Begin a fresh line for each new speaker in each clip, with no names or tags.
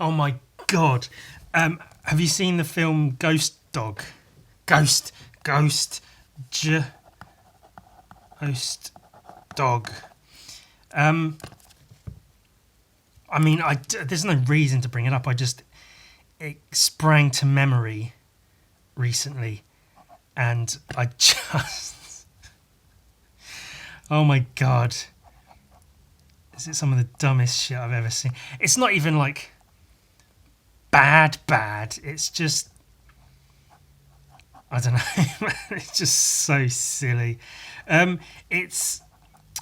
Oh my god. Have you seen the film Ghost Dog? Ghost, Ghost, Ghost Dog. Um, I mean, there's no reason to bring it up. It sprang to memory recently, and I just, oh my god, is it some of the dumbest shit I've ever seen? It's not even like bad. It's just, I don't know. It's just so silly. It's,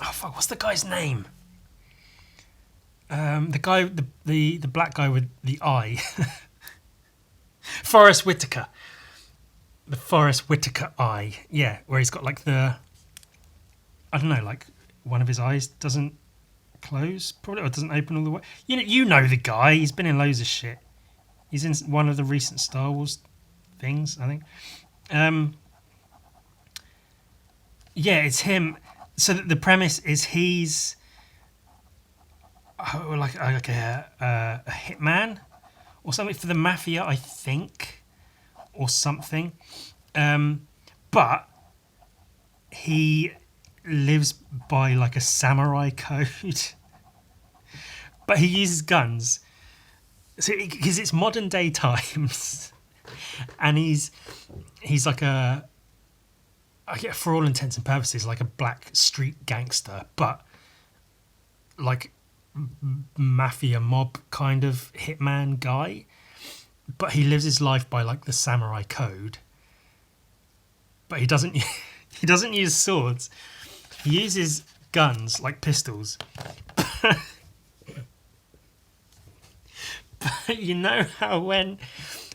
oh fuck, what's the guy's name? The guy, the black guy with the eye. Forrest Whitaker. The Forrest Whitaker eye. Yeah, where he's got like the, I don't know, like one of his eyes doesn't close, probably, or doesn't open all the way. You know the guy. He's been in loads of shit. He's in one of the recent Star Wars things, I think. Yeah, it's him. So the premise is he's like a hitman or something for the mafia, I think, or something. But he lives by like a samurai code. But he uses guns. So because it's modern day times, and he's like I get, for all intents and purposes, like a black street gangster, but like mafia mob kind of hitman guy. But he lives his life by like the samurai code. But he doesn't he doesn't use swords. He uses guns like pistols. But you know how when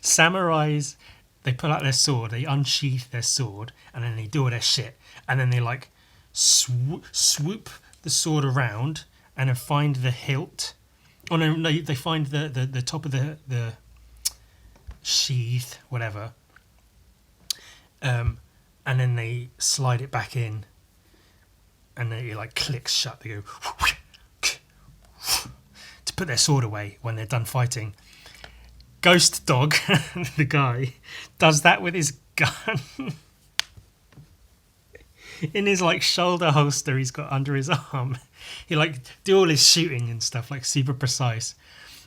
samurais, they pull out their sword, they unsheath their sword, and then they do all their shit, and then they like swoop the sword around and then find the hilt. Oh no, they find the top of the sheath, whatever. And then they slide it back in, and then it like clicks shut. They go to put their sword away when they're done fighting. Ghost Dog, the guy, does that with his gun. In his like shoulder holster he's got under his arm. He like do all his shooting and stuff like super precise.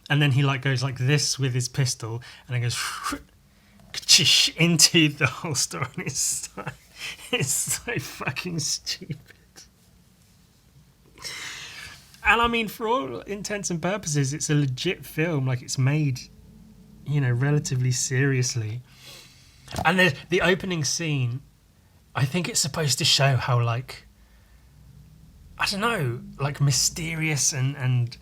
And then he like goes like this with his pistol and then goes into the holster on his side. It's so fucking stupid. And I mean, for all intents and purposes, it's a legit film. Like, it's made, relatively seriously. And the opening scene, I think it's supposed to show how, like, I don't know, like mysterious and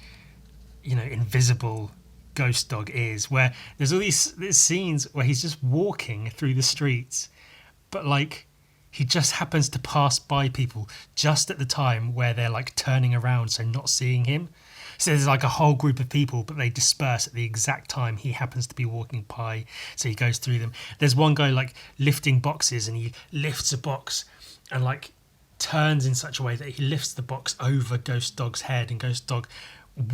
invisible Ghost Dog is, where there's all these scenes where he's just walking through the streets, but like he just happens to pass by people just at the time where they're like turning around, so not seeing him. So there's like a whole group of people, but they disperse at the exact time he happens to be walking by, so he goes through them. There's one guy like lifting boxes, and he lifts a box and like turns in such a way that he lifts the box over Ghost Dog's head, and Ghost Dog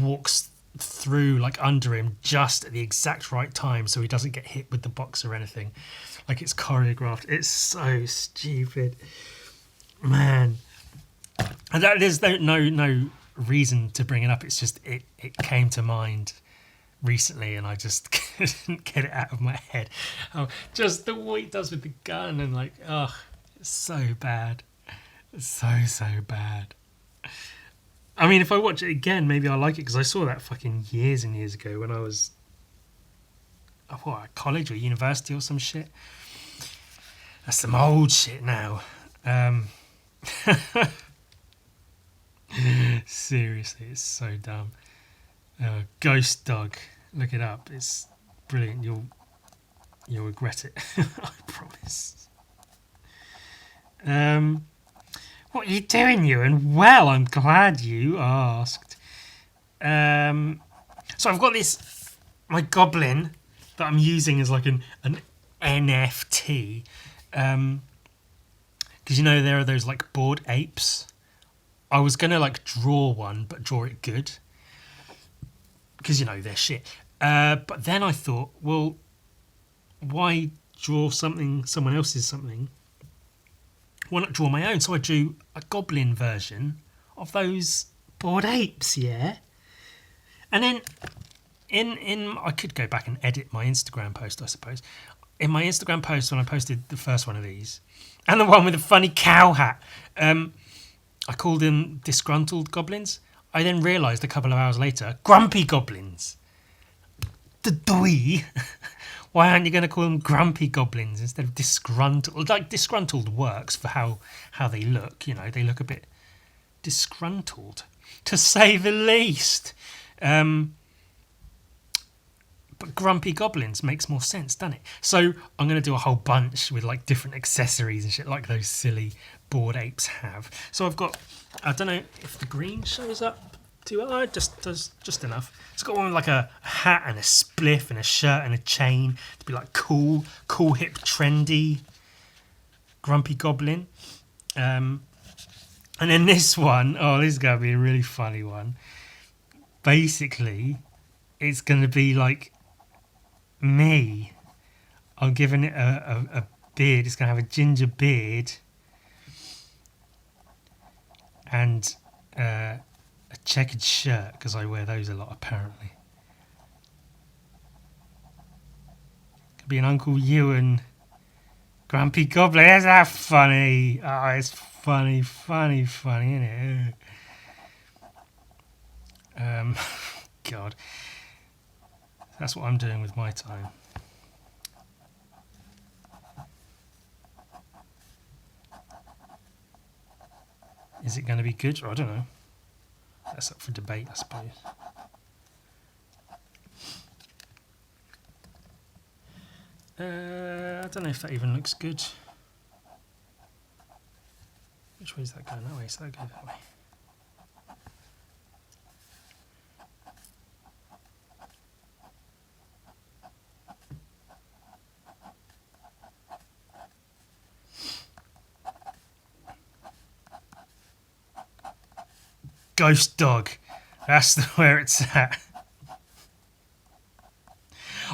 walks through like under him just at the exact right time so he doesn't get hit with the box or anything. Like, it's choreographed. It's so stupid, man. And there's no reason to bring it up. It's just it came to mind recently, and I just couldn't get it out of my head. Oh, just the what he does with the gun, and like, oh, it's so bad. It's so bad. I mean, if I watch it again, maybe I'll like it, because I saw that fucking years and years ago when I was at college or university or some shit. That's some old shit now. Seriously, it's so dumb. Ghost Dog, look it up. It's brilliant. You'll regret it. I promise. What are you doing, Ewan? Well, I'm glad you asked. So I've got my goblin that I'm using as like an NFT. Because there are those like bored apes. I was gonna like draw one, but draw it good, because they're shit. But then I thought, well, why draw someone else's something? Why not draw my own? So I drew a goblin version of those bored apes, yeah. And then in I could go back and edit my Instagram post, I suppose. In my Instagram post, when I posted the first one of these, and the one with the funny cow hat, I called them disgruntled goblins. I then realised a couple of hours later, grumpy goblins. The doi. Why aren't you going to call them grumpy goblins instead of disgruntled? Like, disgruntled works for how they look. You know, they look a bit disgruntled, to say the least. But grumpy goblins makes more sense, doesn't it? So I'm going to do a whole bunch with like different accessories and shit like those silly bored apes have. So I've got, I don't know if the green shows up too well. It just does just enough. It's got one with like a hat and a spliff and a shirt and a chain to be like cool, hip, trendy, grumpy goblin. And then this one, oh, this is going to be a really funny one. Basically, it's going to be like me. I'm giving it a beard. It's going to have a ginger beard and a checkered shirt, because I wear those a lot apparently. Could be an Uncle Ewan grumpy goblin. Isn't that funny? Oh, it's funny, isn't it? God. That's what I'm doing with my time. Is it going to be good? I don't know. That's up for debate, I suppose. I don't know if that even looks good. Which way is that going? That way, so that go that way. Ghost dog. That's where it's at.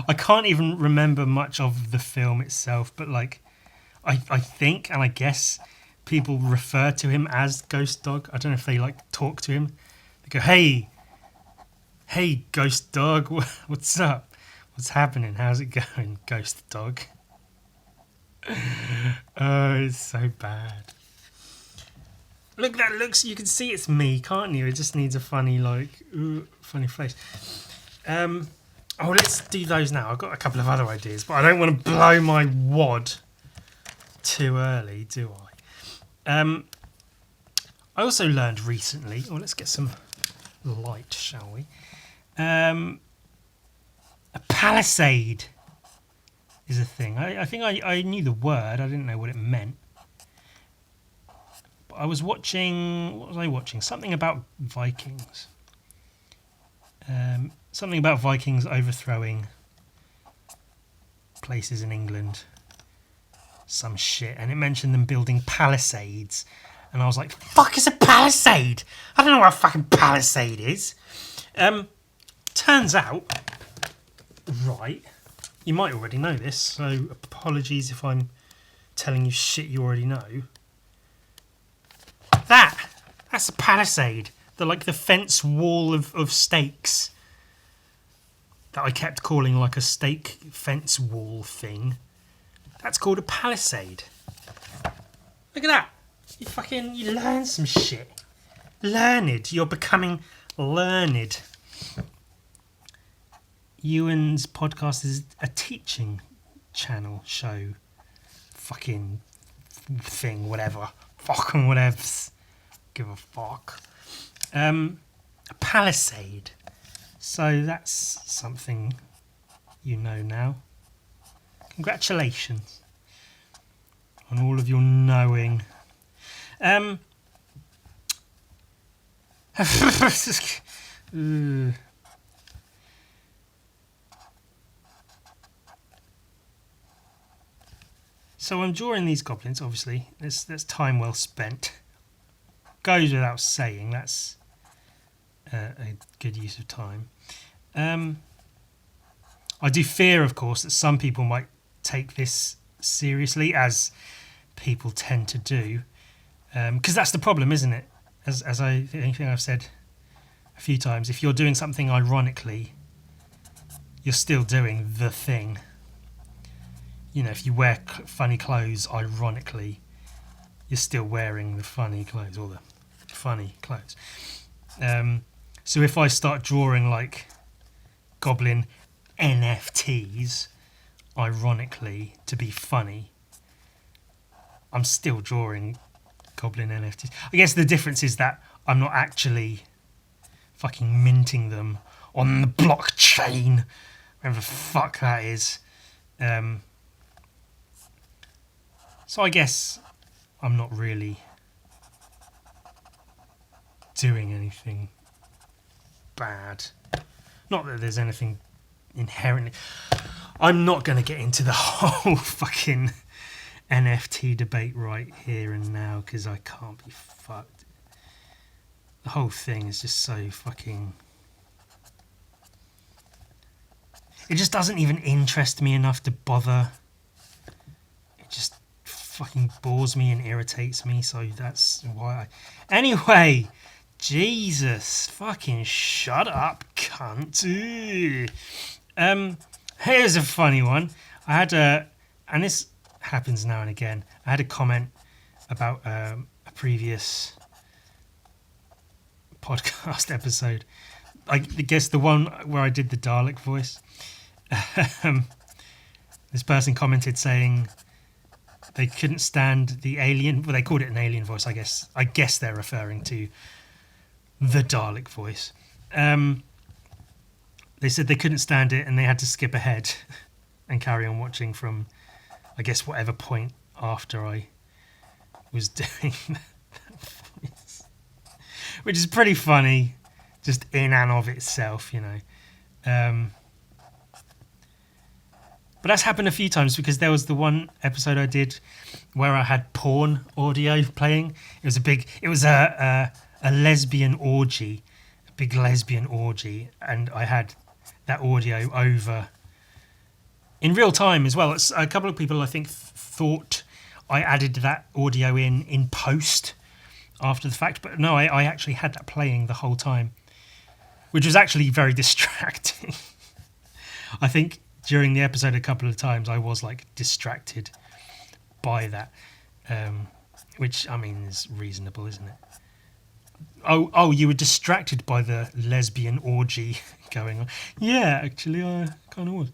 I can't even remember much of the film itself, but like, I think and I guess people refer to him as Ghost Dog. I don't know if they like talk to him. They go, hey, Ghost Dog, what's up? What's happening? How's it going, Ghost Dog? Oh, it's so bad. Look, that looks. You can see it's me, can't you? It just needs a funny, funny face. Oh, let's do those now. I've got a couple of other ideas, but I don't want to blow my wad too early, do I? I also learned recently. Oh, let's get some light, shall we? A palisade is a thing. I think I knew the word. I didn't know what it meant. I was watching. What was I watching? Something about Vikings. Something about Vikings overthrowing places in England. Some shit, and it mentioned them building palisades, and I was like, "Fuck is a palisade? I don't know what a fucking palisade is." Turns out, right? You might already know this, so apologies if I'm telling you shit you already know. That's a palisade. The fence wall of stakes that I kept calling like a stake fence wall thing. That's called a palisade. Look at that. You learn some shit. Learned. You're becoming learned. Ewan's podcast is a teaching channel show. Fucking thing, whatever. Fucking whatevs. Give a fuck. A palisade. So that's something you know now. Congratulations on all of your knowing. So I'm drawing these goblins, obviously. That's time well spent. Goes without saying, that's a good use of time. I do fear, of course, that some people might take this seriously, as people tend to do, because that's the problem, isn't it? As I think I've said a few times, if you're doing something ironically, you're still doing the thing. You know, if you wear funny clothes ironically, you're still wearing the funny clothes, or the funny clothes. So if I start drawing like Goblin NFTs ironically to be funny, I'm still drawing Goblin NFTs. I guess the difference is that I'm not actually fucking minting them on the blockchain, whatever the fuck that is. So I guess I'm not really doing anything bad. Not that there's anything inherently... I'm not going to get into the whole fucking NFT debate right here and now, because I can't be fucked. The whole thing is just so fucking... It just doesn't even interest me enough to bother. It just fucking bores me and irritates me, so that's why I... Anyway, Jesus, fucking shut up, cunt. Here's a funny one. I had and this happens now and again, I had a comment about a previous podcast episode. I guess the one where I did the Dalek voice. This person commented saying they couldn't stand the alien. Well, they called it an alien voice, I guess. I guess they're referring to the Dalek voice. They said they couldn't stand it and they had to skip ahead and carry on watching from, I guess, whatever point after I was doing that voice. Which is pretty funny, just in and of itself, you know. But that's happened a few times, because there was the one episode I did where I had porn audio playing. It was a lesbian orgy, a big lesbian orgy, and I had that audio over in real time as well. A couple of people, I think, thought I added that audio in post after the fact, but no, I actually had that playing the whole time, which was actually very distracting. I think during the episode a couple of times I was like distracted by that, which, I mean, is reasonable, isn't it? Oh, you were distracted by the lesbian orgy going on. Yeah, actually, I kind of was.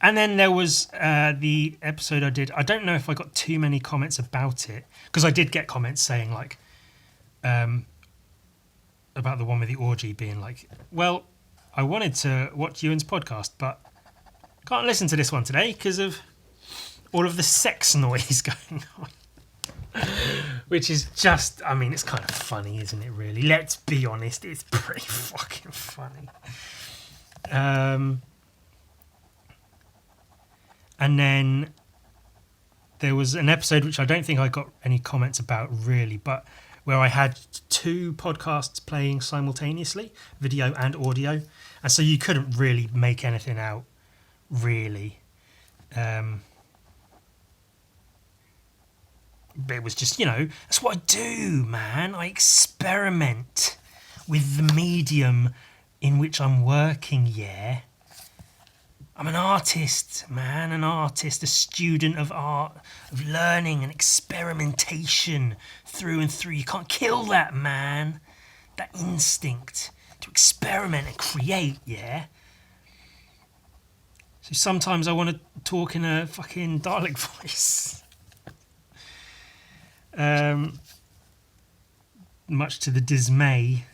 And then there was the episode I did. I don't know if I got too many comments about it, because I did get comments saying, like, about the one with the orgy being like, well, I wanted to watch Ewan's podcast, but can't listen to this one today because of all of the sex noise going on. Which is just, I mean, it's kind of funny, isn't it, really? Let's be honest, it's pretty fucking funny. And then there was an episode which I don't think I got any comments about, really, but where I had two podcasts playing simultaneously, video and audio. And so you couldn't really make anything out, really. But it was just, you know, that's what I do, man. I experiment with the medium in which I'm working, yeah. I'm an artist, man, an artist, a student of art, of learning and experimentation through and through. You can't kill that, man. That instinct to experiment and create, yeah. So sometimes I want to talk in a fucking Dalek voice. Much to the dismay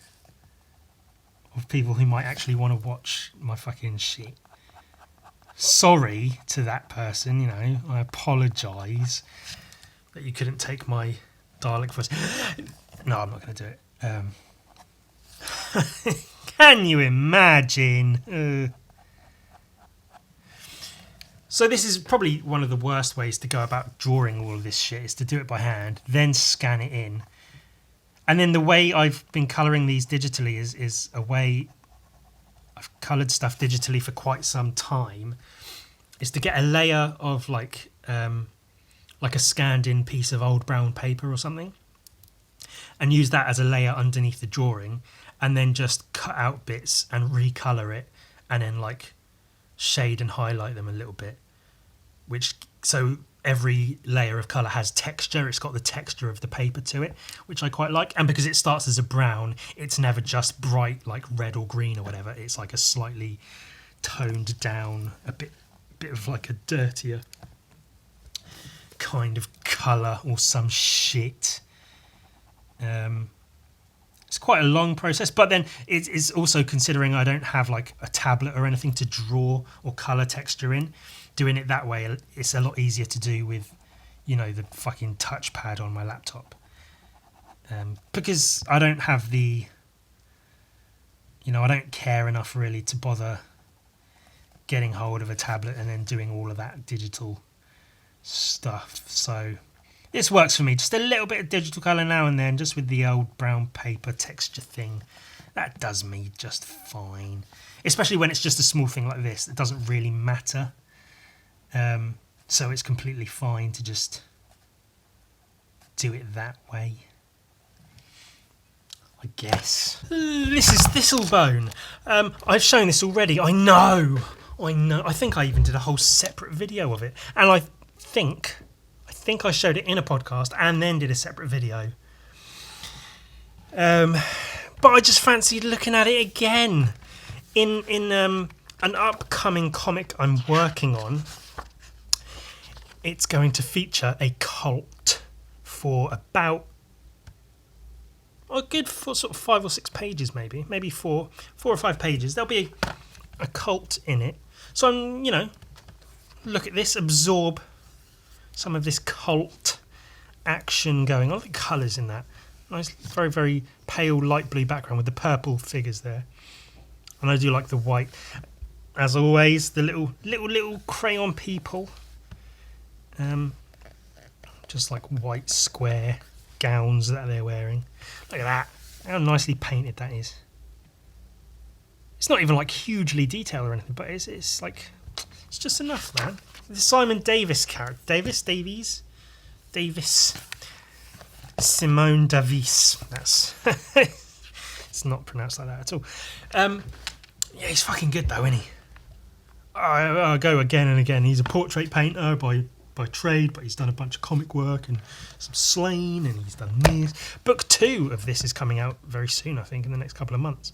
of people who might actually want to watch my fucking shit. Sorry to that person, you know, I apologise that you couldn't take my Dalek voice. No, I'm not going to do it. Can you imagine? So this is probably one of the worst ways to go about drawing all of this shit, is to do it by hand, then scan it in. And then the way I've been colouring these digitally is a way I've coloured stuff digitally for quite some time, is to get a layer of like a scanned in piece of old brown paper or something, and use that as a layer underneath the drawing, and then just cut out bits and recolour it, and then like shade and highlight them a little bit, which so every layer of colour has texture. It's got the texture of the paper to it, which I quite like. And because it starts as a brown, it's never just bright like red or green or whatever. It's like a slightly toned down, a bit of like a dirtier kind of colour or some shit. It's quite a long process, but then it's also considering I don't have like a tablet or anything to draw or colour texture in. Doing it that way, it's a lot easier to do with, you know, the fucking touchpad on my laptop. Because I don't have the, you know, I don't care enough really to bother getting hold of a tablet and then doing all of that digital stuff. So this works for me. Just a little bit of digital colour now and then, just with the old brown paper texture thing. That does me just fine. Especially when it's just a small thing like this. It doesn't really matter. So it's completely fine to just do it that way, I guess. This is Thistlebone. I've shown this already. I know. I think I even did a whole separate video of it. And I think I showed it in a podcast and then did a separate video. But I just fancied looking at it again. In an upcoming comic I'm working on, it's going to feature a cult for about a good sort of 5 or 6 pages, maybe 4 or 5 pages. There'll be a cult in it. So I'm, you know, look at this, absorb some of this cult action going on. The colours in that. Nice, very, very pale light blue background with the purple figures there. And I do like the white. As always, the little crayon people. Just like white square gowns that they're wearing. Look at that. How nicely painted that is. It's not even like hugely detailed or anything, but it's like, it's just enough, man. The Simon Davis character. Davis? Simone Davis. That's it's not pronounced like that at all. Yeah, he's fucking good though, isn't he? I go again and again. He's a portrait painter by trade, but he's done a bunch of comic work and some slaying, and he's done this. Book 2 of this is coming out very soon, I think, in the next couple of months.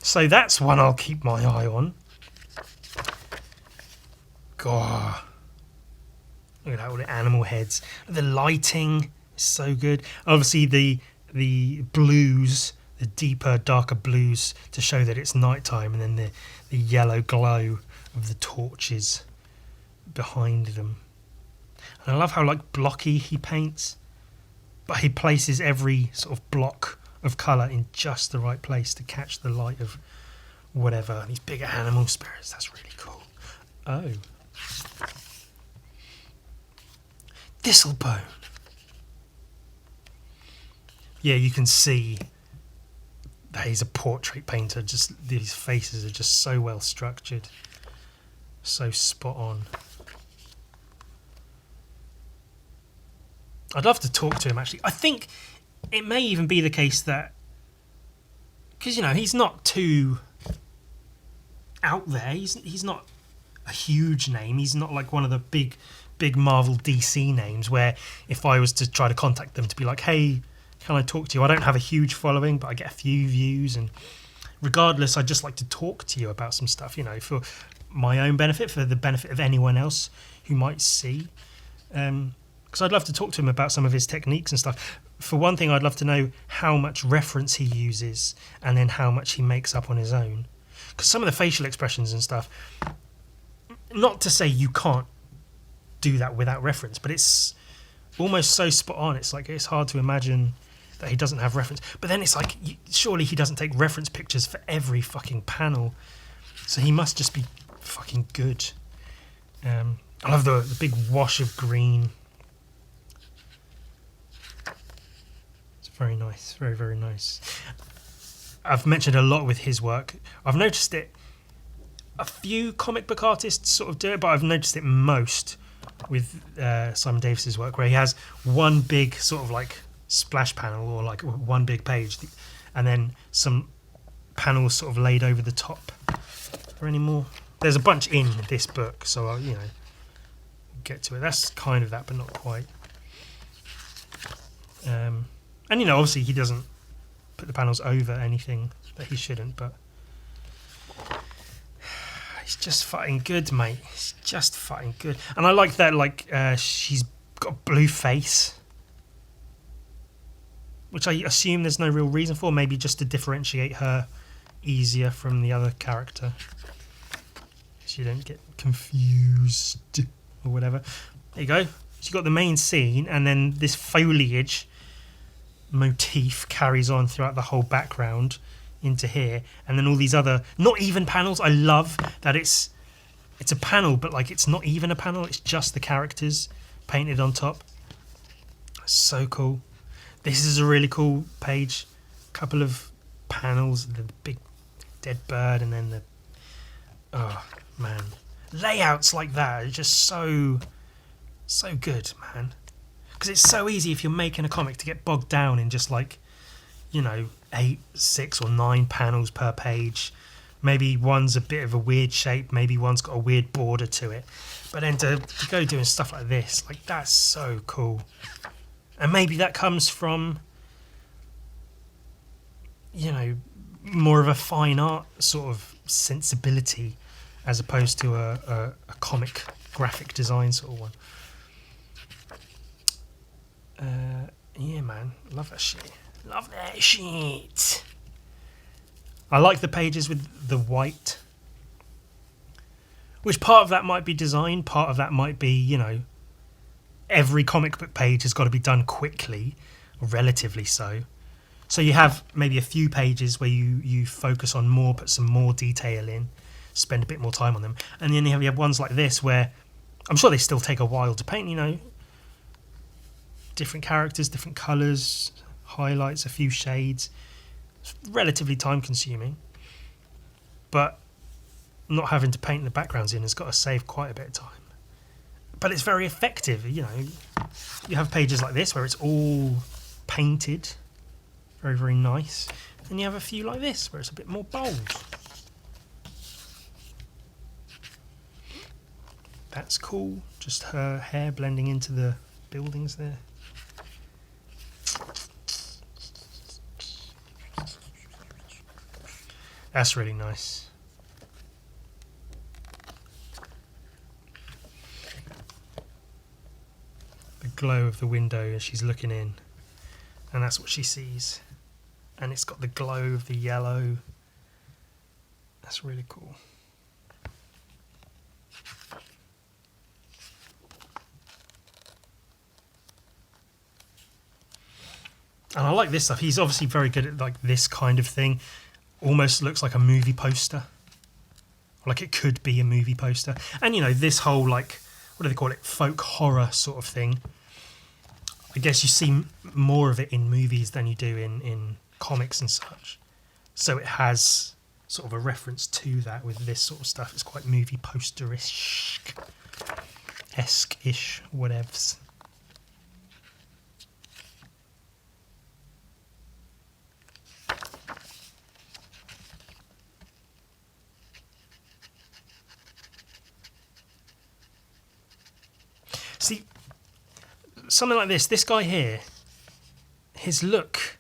So that's one I'll keep my eye on. God, look at that, all the animal heads. The lighting is so good. Obviously, the blues, the deeper, darker blues to show that it's nighttime, and then the yellow glow of the torches behind them. And I love how like blocky he paints, but he places every sort of block of colour in just the right place to catch the light of whatever. These bigger animal spirits, that's really cool. Oh. Thistlebone. Yeah, you can see that he's a portrait painter. Just these faces are just so well structured, so spot on. I'd love to talk to him, actually. I think it may even be the case that, because, you know, he's not too out there. He's not a huge name. He's not like one of the big Marvel DC names where if I was to try to contact them to be like, hey, can I talk to you? I don't have a huge following, but I get a few views, and regardless, I'd just like to talk to you about some stuff, you know, for my own benefit, for the benefit of anyone else who might see. Because I'd love to talk to him about some of his techniques and stuff. For one thing, I'd love to know how much reference he uses and then how much he makes up on his own. Because some of the facial expressions and stuff, not to say you can't do that without reference, but it's almost so spot on. It's like, it's hard to imagine that he doesn't have reference. But then it's like, surely he doesn't take reference pictures for every fucking panel. So he must just be fucking good. I love the big wash of green. It's Very nice. Very, very nice. I've mentioned a lot with his work. I've noticed it. A few comic book artists sort of do it, but I've noticed it most with Simon Davis's work, where he has one big sort of like splash panel or like one big page, and then some panels sort of laid over the top. Are there any more? There's a bunch in this book, so I'll, get to it. That's kind of that, but not quite. And obviously he doesn't put the panels over anything that he shouldn't, but he's just fucking good, mate. He's just fucking good. And I like that, she's got a blue face, which I assume there's no real reason for, maybe just to differentiate her easier from the other character, so you don't get confused or whatever. There you go. So you've got the main scene, and then this foliage motif carries on throughout the whole background into here, and then all these other not even panels. I love that it's a panel, but like it's not even a panel, it's just the characters painted on top. So cool. This is a really cool page. Couple of panels, the big dead bird, and then oh man, layouts like that are just so good, man. Because it's so easy if you're making a comic to get bogged down in just like 8, 6 or 9 panels per page. Maybe one's a bit of a weird shape, maybe one's got a weird border to it, but then to go doing stuff like this, like, that's so cool. And maybe that comes from more of a fine art sort of sensibility as opposed to a comic graphic design sort of one. Yeah, man, love that shit. Love that shit. I like the pages with the white, which part of that might be design, part of that might be, every comic book page has got to be done quickly, or relatively so. So you have maybe a few pages where you focus on more, put some more detail in, spend a bit more time on them. And then you have ones like this where I'm sure they still take a while to paint, different characters, different colours, highlights, a few shades. It's relatively time consuming, but not having to paint the backgrounds in has got to save quite a bit of time. But it's very effective, You have pages like this where it's all painted, very, very nice. And you have a few like this where it's a bit more bold. That's cool. Just her hair blending into the buildings there. That's really nice. The glow of the window as she's looking in, and that's what she sees. And it's got the glow of the yellow. That's really cool. And I like this stuff. He's obviously very good at like this kind of thing. Almost looks like a movie poster. Like it could be a movie poster. And this whole like, what do they call it? Folk horror sort of thing. I guess you see more of it in movies than you do in comics and such. So it has sort of a reference to that with this sort of stuff. It's quite movie posterish, esque-ish, whatevs. See, something like this guy here, his look,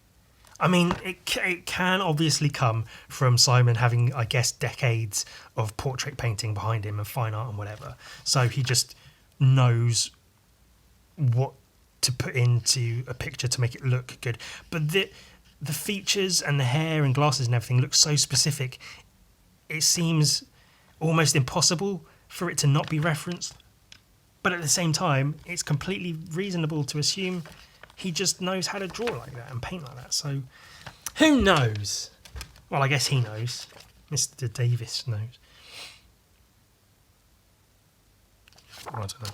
I mean, it can obviously come from Simon having, I guess, decades of portrait painting behind him and fine art and whatever. So he just knows what to put into a picture to make it look good. But the features and the hair and glasses and everything look so specific, it seems almost impossible for it to not be referenced. But at the same time, it's completely reasonable to assume he just knows how to draw like that and paint like that. So, who knows? Well, I guess he knows. Mr. Davis knows. I don't know.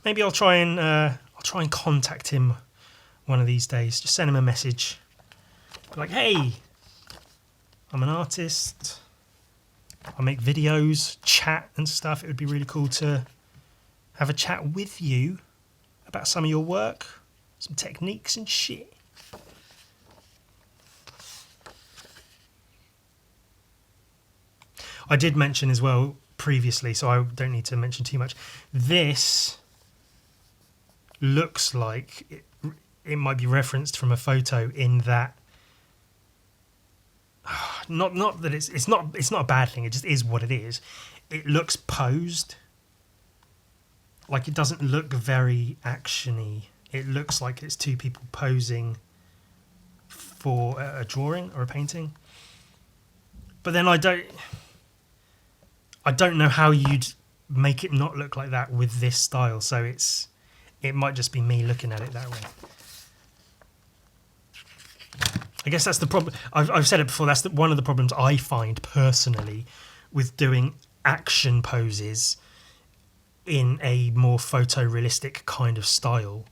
Maybe I'll try and contact him one of these days. Just send him a message. Like, hey, I'm an artist. I make videos, chat and stuff. It would be really cool to have a chat with you about some of your work, some techniques and shit. I did mention as well previously, so I don't need to mention too much. This looks like it might be referenced from a photo in that. Not that it's not a bad thing. It just is what it is. It looks posed. Like, it doesn't look very actiony. It looks like it's two people posing for a drawing or a painting. But then I don't know how you'd make it not look like that with this style. So it might just be me looking at it that way. I guess that's the problem. I've said it before. That's one of the problems I find personally with doing action poses in a more photorealistic kind of style,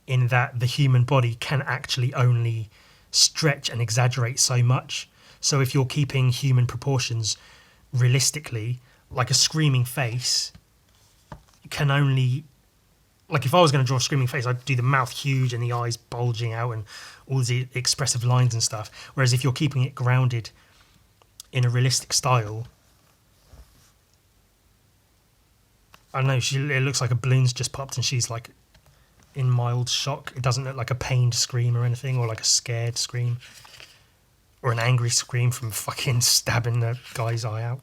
in that the human body can actually only stretch and exaggerate so much. So if you're keeping human proportions realistically, like a screaming face can only... Like, if I was going to draw a screaming face, I'd do the mouth huge and the eyes bulging out and all the expressive lines and stuff. Whereas if you're keeping it grounded in a realistic style, I don't know, it looks like a balloon's just popped and she's like in mild shock. It doesn't look like a pained scream or anything, or like a scared scream, or an angry scream from fucking stabbing the guy's eye out.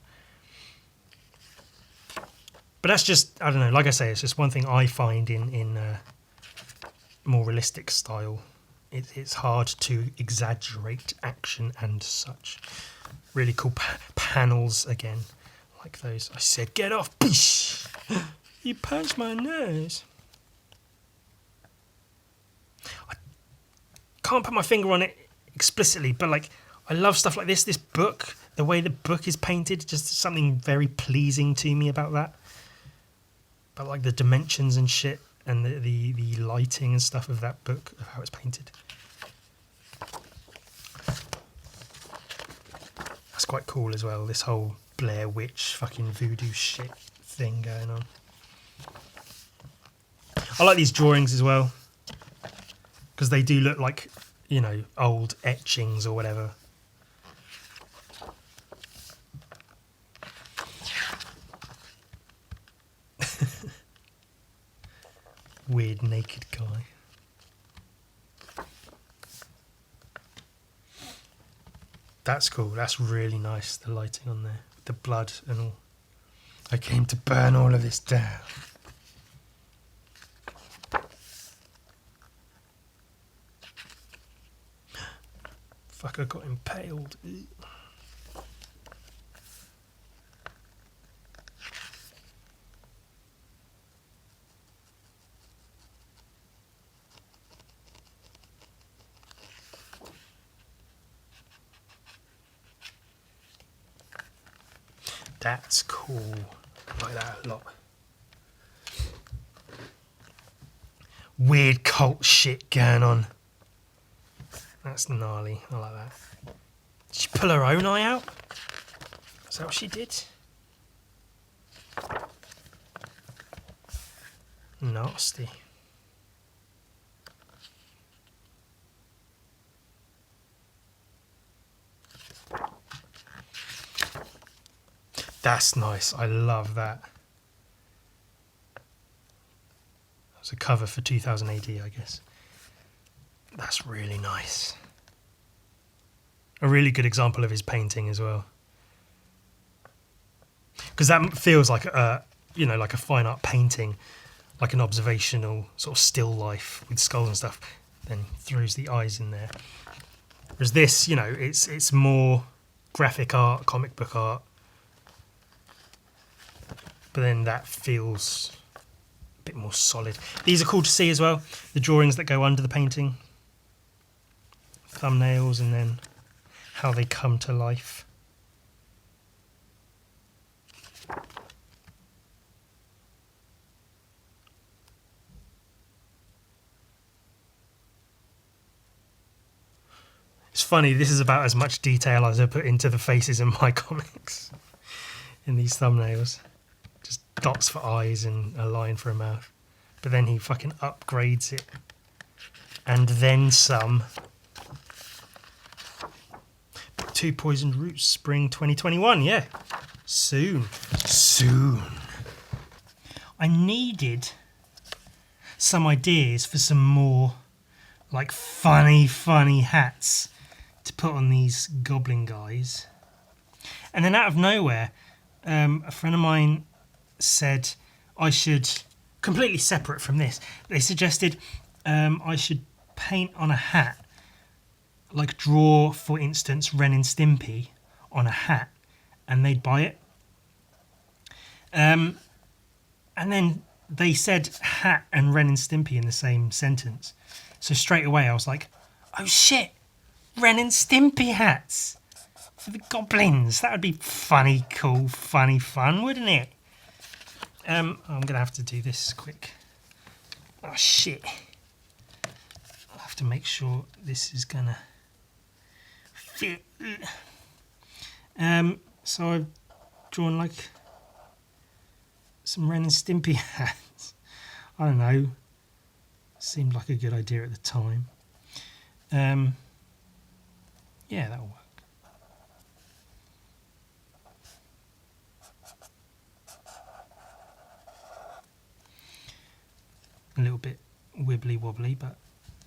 But that's just, I don't know, like I say, it's just one thing I find in more realistic style. It's hard to exaggerate action and such. Really cool panels again, like those. I said, get off! You punched my nose. I can't put my finger on it explicitly, but like, I love stuff like this. This book, the way the book is painted, just something very pleasing to me about that. But like the dimensions and shit, and the lighting and stuff of that book, of how it's painted. That's quite cool as well, this whole Blair Witch fucking voodoo shit thing going on. I like these drawings as well, because they do look like, you know, old etchings or whatever. Weird naked guy. That's cool. That's really nice, the lighting on there. The blood and all. I came to burn all of this down. Fuck, I got impaled. That's cool. I like that a lot. Weird cult shit going on. That's gnarly. I like that. Did she pull her own eye out? Is that what she did? Nasty. That's nice. I love that. That was a cover for 2000 AD, I guess. That's really nice. A really good example of his painting as well. Because that feels like a, you know, like a fine art painting, like an observational sort of still life with skulls and stuff. Then throws the eyes in there. Whereas this, you know, it's more graphic art, comic book art. But then that feels a bit more solid. These are cool to see as well. The drawings that go under the painting. Thumbnails and then how they come to life. It's funny, this is about as much detail as I put into the faces in my comics, in these thumbnails. Just dots for eyes and a line for a mouth. But then he fucking upgrades it. And then some. 2 poisoned roots, spring 2021, yeah. Soon. I needed some ideas for some more like funny hats to put on these goblin guys. And then out of nowhere, a friend of mine said I should, completely separate from this, they suggested I should paint on a hat, like draw, for instance, Ren and Stimpy on a hat, and they'd buy it. And then they said hat and Ren and Stimpy in the same sentence. So straight away I was like, oh shit, Ren and Stimpy hats for the goblins. That would be funny, cool, funny fun, wouldn't it? I'm going to have to do this quick. Oh shit. I'll have to make sure this is going to fit. So I've drawn like some Ren and Stimpy hats. I don't know. Seemed like a good idea at the time. Yeah, that'll work. A little bit wibbly wobbly, but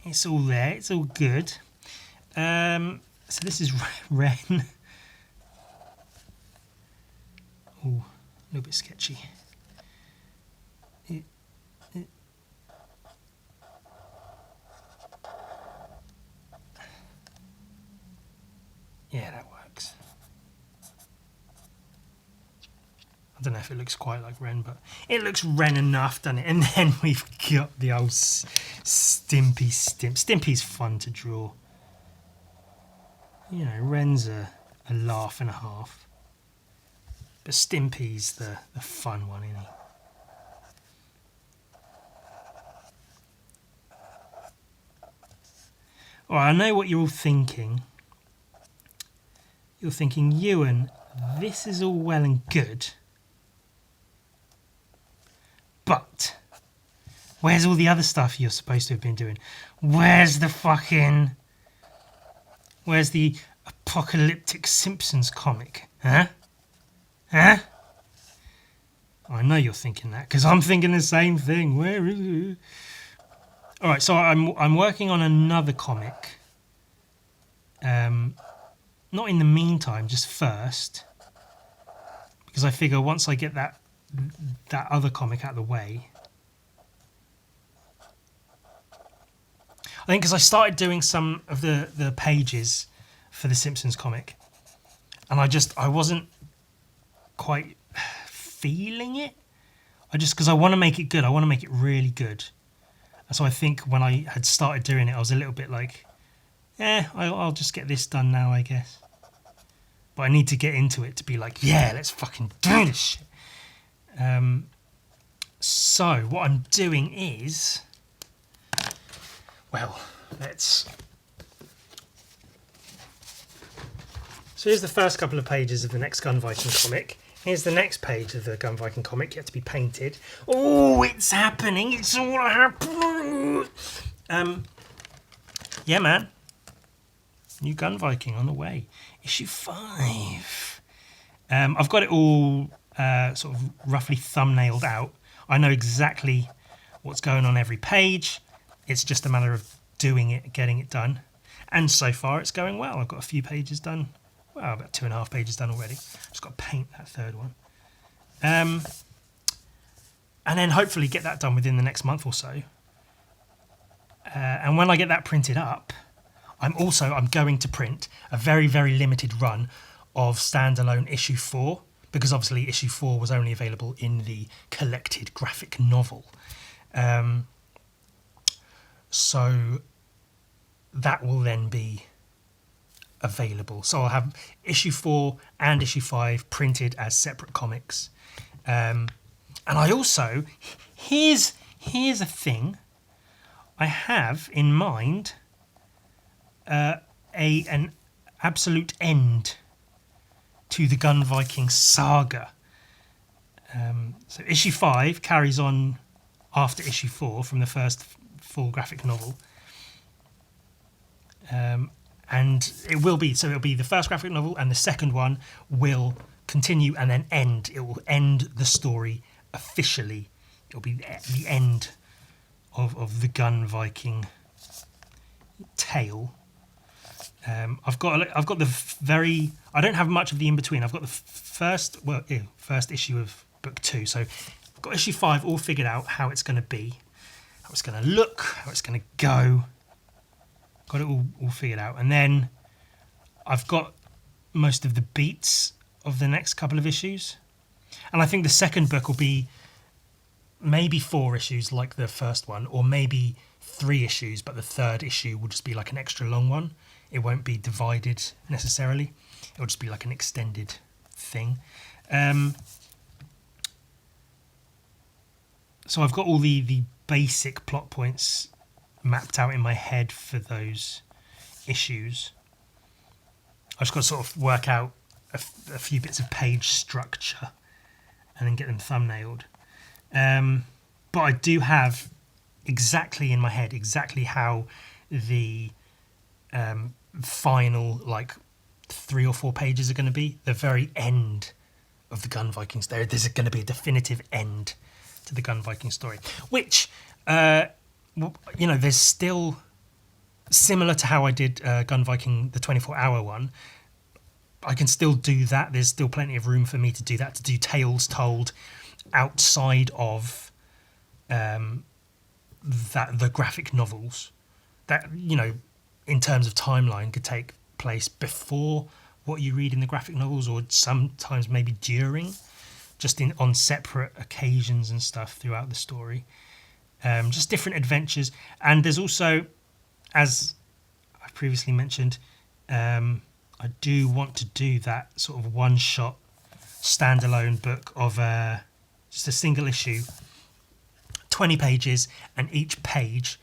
it's all there. It's all good. So this is Ren. Oh, a little bit sketchy. Yeah, that works. I don't know if it looks quite like Ren, but it looks Ren enough, doesn't it? And then we've got the old Stimpy. Stimpy's fun to draw. You know, Ren's a laugh and a half. But Stimpy's the fun one, isn't he? Alright, I know what you're all thinking. You're thinking, Ewan, this is all well and good, but where's all the other stuff you're supposed to have been doing? Where's the apocalyptic Simpsons comic? Huh? I know you're thinking that, because I'm thinking the same thing. Where is it? Alright, so I'm working on another comic. Not in the meantime, just first, because I figure once I get that other comic out of the way, I think, because I started doing some of the pages for the Simpsons comic, and I wasn't quite feeling it. Because I want to make it good. I want to make it really good. And so I think when I had started doing it, I was a little bit like, I'll just get this done now, I guess. But I need to get into it to be like, yeah, let's fucking do this shit. So what I'm doing is, well, So here's the first couple of pages of the next Gun Viking comic. Here's the next page of the Gun Viking comic, yet to be painted. Oh, it's happening! It's all happening! Yeah, man. New Gun Viking on the way. Issue 5. I've got it all sort of roughly thumbnailed out. I know exactly what's going on every page. It's just a matter of doing it, getting it done. And so far, it's going well. I've got a few pages done. Well, about 2.5 pages done already. Just got to paint that third one. And then hopefully get that done within the next month or so. And when I get that printed up, I'm going to print a very, very limited run of standalone issue 4, because obviously issue 4 was only available in the collected graphic novel. So that will then be available. So I'll have issue 4 and issue 5 printed as separate comics. And I also, here's a thing, I have in mind a an absolute end to the Gun Viking saga. So issue 5 carries on after issue 4 from the first full graphic novel. And it'll be the first graphic novel, and the second one will continue and then end. It will end the story officially. It'll be the end of the Gun Viking tale. I've got I don't have much of the in between. I've got the first issue of book 2. So I've got issue 5 all figured out, how it's going to be, how it's going to look, how it's going to go. Got it all figured out, and then I've got most of the beats of the next couple of issues, and I think the second book will be maybe 4 issues like the first one, or maybe 3 issues, but the third issue will just be like an extra long one. It won't be divided necessarily. It'll just be like an extended thing. So I've got all the basic plot points mapped out in my head for those issues. I've just got to sort of work out a few bits of page structure and then get them thumbnailed. But I do have exactly in my head exactly how the final 3 or 4 pages are going to be. The very end of the Gun Vikings. There's going to be a definitive end to the Gun Viking story, which there's still, similar to how I did Gun Viking, the 24-hour one, I can still do that. There's still plenty of room for me to do that, to do tales told outside of the graphic novels that, in terms of timeline, could take place before what you read in the graphic novels, or sometimes maybe during, just on separate occasions and stuff throughout the story. Just different adventures. And there's also, as I've previously mentioned, I do want to do that sort of one-shot standalone book of just a single issue, 20 pages, and each page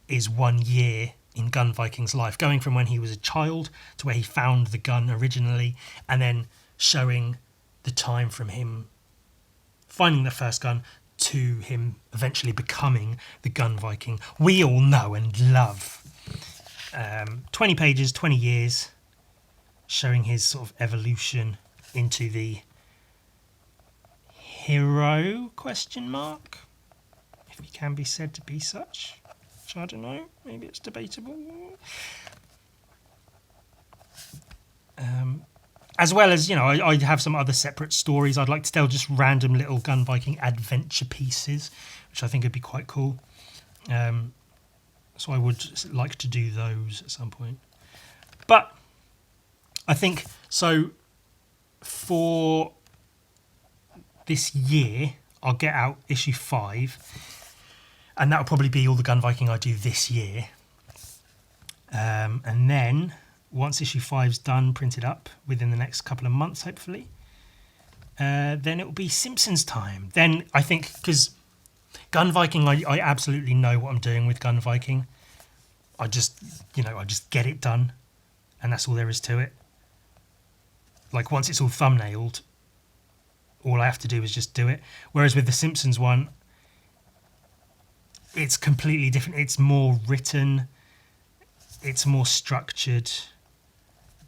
is 1 year in Gun Viking's life, going from when he was a child to where he found the gun originally, and then showing the time from him finding the first gun to him eventually becoming the Gun Viking we all know and love. 20 pages, 20 years, showing his sort of evolution into the hero, question mark, if he can be said to be such, which I don't know, maybe it's debatable. As well as, I have some other separate stories I'd like to tell, just random little Gun Viking adventure pieces, which I think would be quite cool. So I would like to do those at some point. But I think, so for this year, I'll get out issue 5, and that'll probably be all the Gun Viking I do this year. And then, once issue 5's done, printed up within the next couple of months, hopefully, then it will be Simpsons time. Then I think, because Gun Viking, I absolutely know what I'm doing with Gun Viking. I just get it done, and that's all there is to it. Like, once it's all thumbnailed, all I have to do is just do it. Whereas with the Simpsons one, it's completely different. It's more written, it's more structured.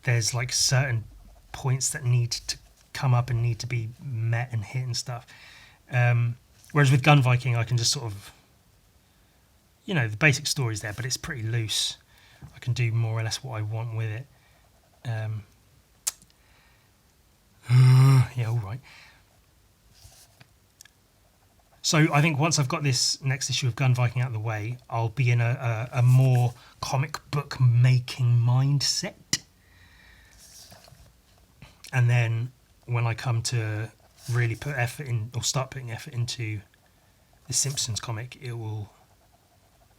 There's like certain points that need to come up and need to be met and hit and stuff. Whereas with Gun Viking, I can just sort of, the basic story's there, but it's pretty loose. I can do more or less what I want with it. Yeah, all right. So I think once I've got this next issue of Gun Viking out of the way, I'll be in a more comic book making mindset. And then when I come to really put effort in, or start putting effort into the Simpsons comic, it will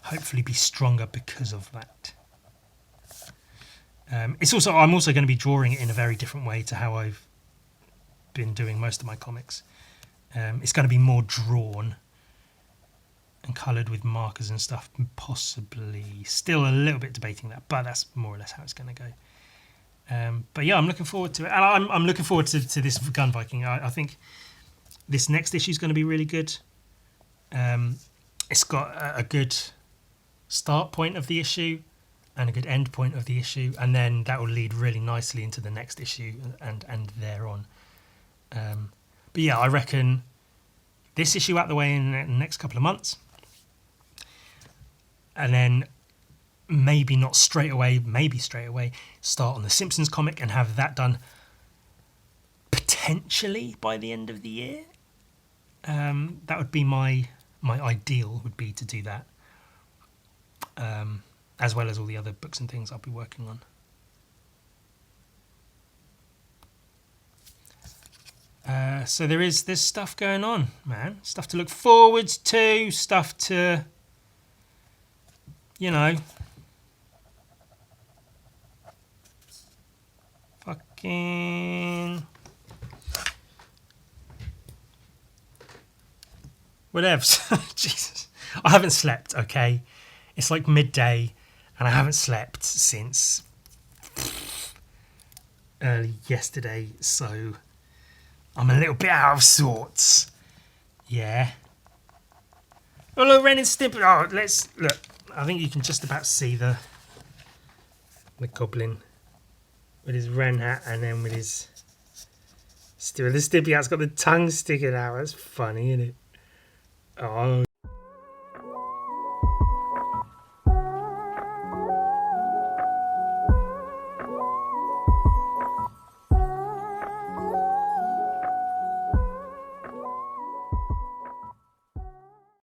hopefully be stronger because of that. I'm also going to be drawing it in a very different way to how I've been doing most of my comics. It's going to be more drawn, and coloured with markers and stuff, possibly. Still a little bit debating that, but that's more or less how it's going to go. But yeah, I'm looking forward to it, and I'm looking forward to this Gun Viking. I think this next issue is going to be really good. It's got a good start point of the issue and a good end point of the issue, and then that will lead really nicely into the next issue and thereon. But yeah, I reckon this issue out the way in the next couple of months, and then maybe not straight away, maybe straight away start on the Simpsons comic and have that done potentially by the end of the year. That would be my ideal, would be to do that, as well as all the other books and things I'll be working on. So there's stuff going on, man. Stuff to look forward to, stuff to, fucking whatever. Jesus, I haven't slept. Okay, it's like midday, and I haven't slept since early yesterday, so I'm a little bit out of sorts. Yeah. Oh look, Ren and Stimpy. Oh, let's look. I think you can just about see the goblin with his Ren hat, and then with his the Stimpy hat's got the tongue sticking out. That's funny, isn't it? Oh.